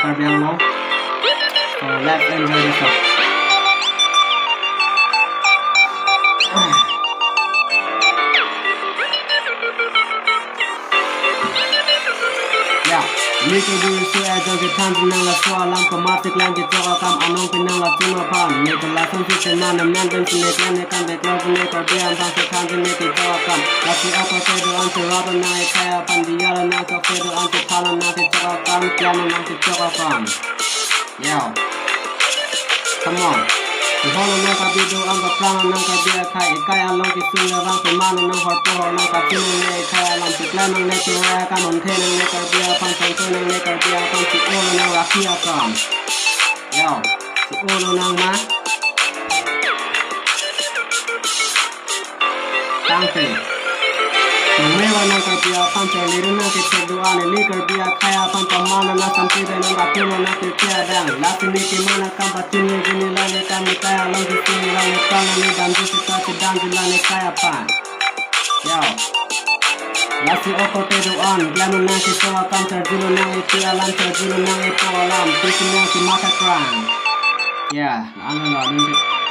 Caribbean Law. So let's enjoy the song. Ni ko du su a jo ke tan nang la so lam ko ma te klan ke to kam anong pe nang la tu no pa ne ko la son se na na nan den ne kan ne kan de klan ne ko de an se kan ne ke to kam la si a ko se do an se ra na e ka ya pan di ya na ko se do an se pa na ke to kam klan na ke to kam yo come on the whole na ka bi do an ka plan na ka de ka e ka ya long ke su na rang pe ma na ho to na ka ti ne ka ya lam se klan ne to ya ka mon the ne ka de pan san to ne ka de pan ti o na ra ki ya kam yo ti o na ma tang te me wa na ka dia pan cha le na ke che do an le ka dia ka ya pan ta ma na sam ti de na ka ti na ke cha dang la ti ni ke ma na kam pa ti ni ni la ne kam ka ya long ti ni la ne ka na ni dan ti ta ti dan ti la ne ka ya pan yo la si o ko te do an la na ke so kam cha ji na e ti alam cha ji na e po alam ti ni ma ka kran yeah an la ni